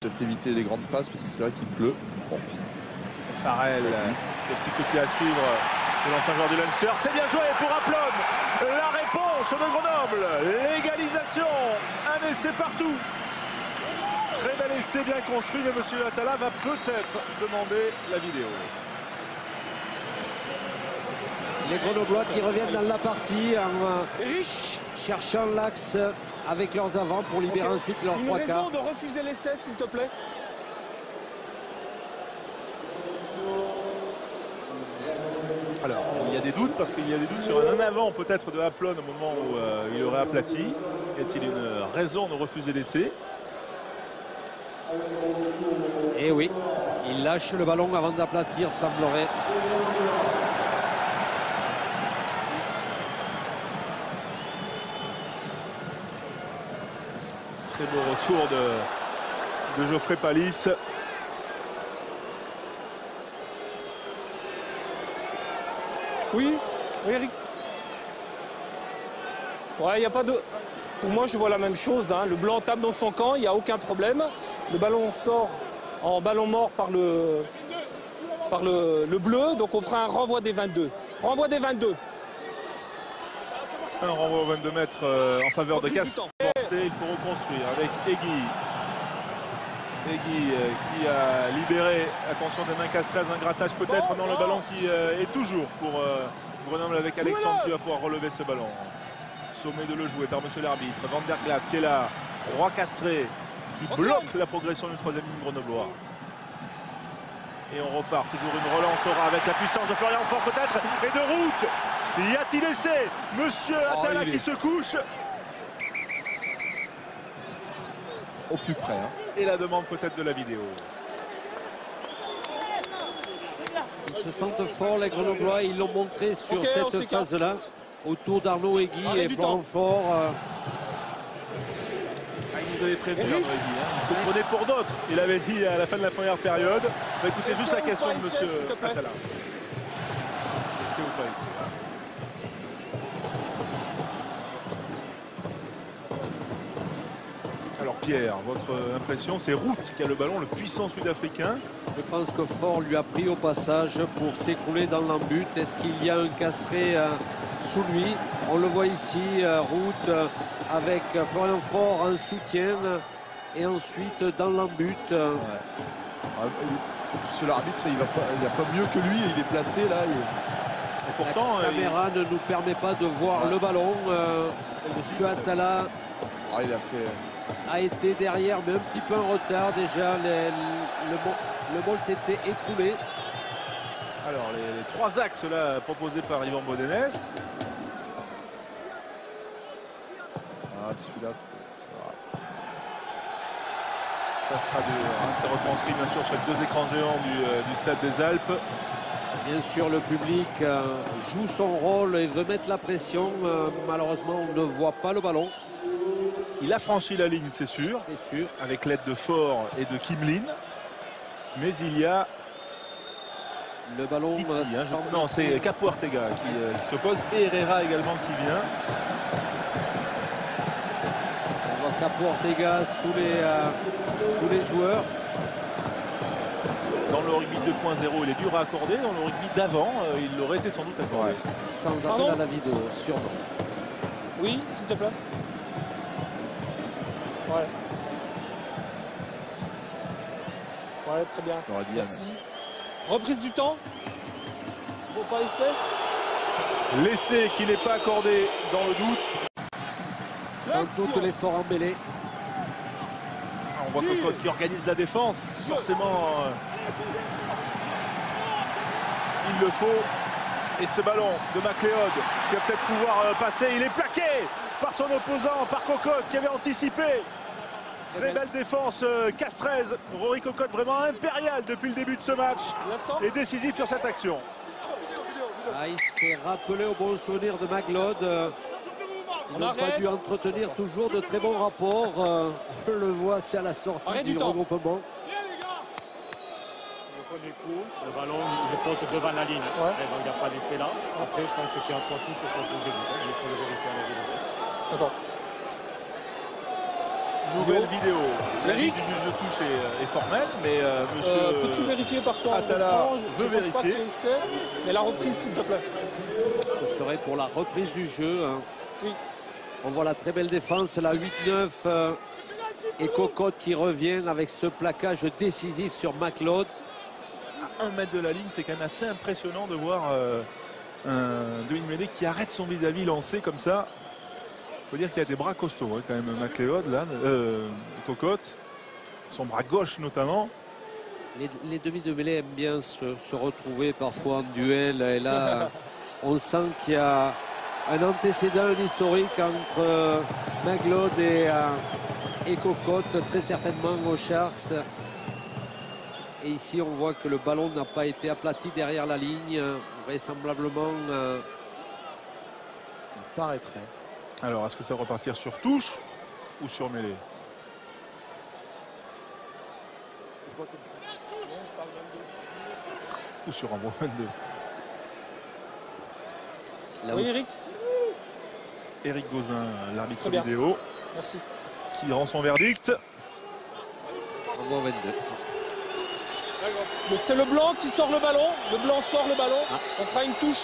peut-être éviter les grandes passes parce que c'est vrai qu'il pleut. Bon. Farrell, le petit coup de pied à suivre de l'ancien joueur du Leinster. C'est bien joué pour Aplon. La réponse de Grenoble. L'égalisation. Un essai partout. Très bel essai, bien construit, mais monsieur Atala va peut-être demander la vidéo. Les Grenoblois qui reviennent dans la partie en cherchant l'axe avec leurs avants pour libérer ensuite leurs trois quarts. Une raison de refuser l'essai, s'il te plaît. Alors, il y a des doutes, parce qu'il y a des doutes sur un avant peut-être de Aplon au moment où il aurait aplati. Y a-t-il une raison de refuser l'essai? Et oui, il lâche le ballon avant d'aplatir, semblerait. Très beau retour de Geoffrey Palis. Oui, Eric. Ouais, il n'y a pas de... Pour moi, je vois la même chose. Hein. Le blanc tape dans son camp, il n'y a aucun problème. Le ballon sort en ballon mort par le bleu. Donc on fera un renvoi des 22. Renvoi des 22. Un renvoi aux 22 mètres en faveur de Castres. Il faut reconstruire avec Egui. Egui qui a libéré, attention des mains castraises, un grattage peut-être dans le ballon qui est toujours pour Grenoble avec Alexandre qui va pouvoir relever ce ballon. Sommet de le jouer par monsieur l'arbitre. Van der Glas qui est là. 3 castrés qui bloquent la progression du troisième ligne grenoblois. Et on repart, toujours une relance aura avec la puissance de Florian Faure peut-être et de Route. Y a-t-il essai? Monsieur Atala qui se couche. Au plus près. Hein. Et la demande peut-être de la vidéo. Ils se sentent forts, les Grenoblois. Ils l'ont montré sur cette phase-là. Autour d'Arnaud Egui et Florent Faure. Il nous avait prévenu, Arnaud Egui. Il se prenait pour d'autres. Il avait dit à la fin de la première période. Bah, écoutez juste la question de monsieur Atala. C'est ou pas ici là. Alors Pierre, votre impression, c'est Route qui a le ballon, le puissant sud-africain. Je pense que Faure lui a pris au passage pour s'écrouler dans l'embut. Est-ce qu'il y a un castré sous lui? On le voit ici, Route avec Florian Faure en soutien et ensuite dans l'embut. Sur l'arbitre, il n'y a pas mieux que lui, il est placé là. Et pourtant, la caméra ne nous permet pas de voir le ballon. Monsieur Atala a été derrière, mais un petit peu en retard déjà. Le ball s'était écroulé. Alors les 3 axes là proposés par Yvan Bodenès. Celui-là. Ça sera dur. Hein. C'est retranscrit bien sûr sur les 2 écrans géants du Stade des Alpes. Bien sûr, le public joue son rôle et veut mettre la pression. Malheureusement, on ne voit pas le ballon. Il a franchi la ligne, c'est sûr. C'est sûr. Avec l'aide de Faure et de Kimlin. Mais il y a... Le ballon... Non, c'est Capo Ortega qui s'oppose. Et Herrera également qui vient. On voit Capo Ortega sous les joueurs. Dans le rugby 2.0, il est dur à accorder. Dans le rugby d'avant, il l'aurait été sans doute accordé. Sans appel à la vidéo, sûrement. Oui, s'il te plaît. Ouais. Ouais, très bien. Merci. Reprise du temps. Faut pas essai. L'essai qui n'est pas accordé dans le doute. Sans doute l'effort embellé. On voit Cocotte qui organise la défense. Forcément, il le faut. Et ce ballon de McLeod qui va peut-être pouvoir passer. Il est plaqué par son opposant, par Cocotte qui avait anticipé. Très belle défense castraise. Rory Cocotte vraiment impérial depuis le début de ce match. Et décisif sur cette action. Il s'est rappelé au bon souvenir de McLeod. Ils n'ont pas dû entretenir toujours de très bons rapports. On le voit, c'est à la sortie du regroupement. Le premier coup, le ballon, il le pose devant la ligne. Donc il n'y a pas d'essai là. Après, je pense qu'il y a soit touche, soit touche. Il faut le vérifier à la vidéo. D'accord. Nouvelle vidéo. L'avis Eric du juge de touche est formelle, mais monsieur Peux-tu vérifier par contre Attala Je veut pense pas vérifier. qu'il essaie, mais la reprise s'il te plaît. Ce serait pour la reprise du jeu. Hein. Oui. On voit la très belle défense, la 8-9 et Cocotte qui revient avec ce plaquage décisif sur McLeod. À 1 mètre de la ligne, c'est quand même assez impressionnant de voir un demi-mêlée qui arrête son vis-à-vis lancé comme ça. Il faut dire qu'il a des bras costauds hein, quand même, McLeod, là, Cocotte, son bras gauche notamment. Les demi de mêlée aiment bien se retrouver parfois en duel. Et là, on sent qu'il y a un antécédent, un historique entre McLeod et Cocotte, très certainement aux Sharks. Et ici, on voit que le ballon n'a pas été aplati derrière la ligne. Vraisemblablement, Il paraîtrait. Alors, est-ce que ça va repartir sur touche ou sur mêlée? Ou sur un bon 22. là Oui où- Eric, Éric Gauzin, l'arbitre Très bien. vidéo, merci. qui rend son verdict. on voit 22. C'est le blanc qui sort le ballon. Le blanc sort le ballon. Ah. On fera une touche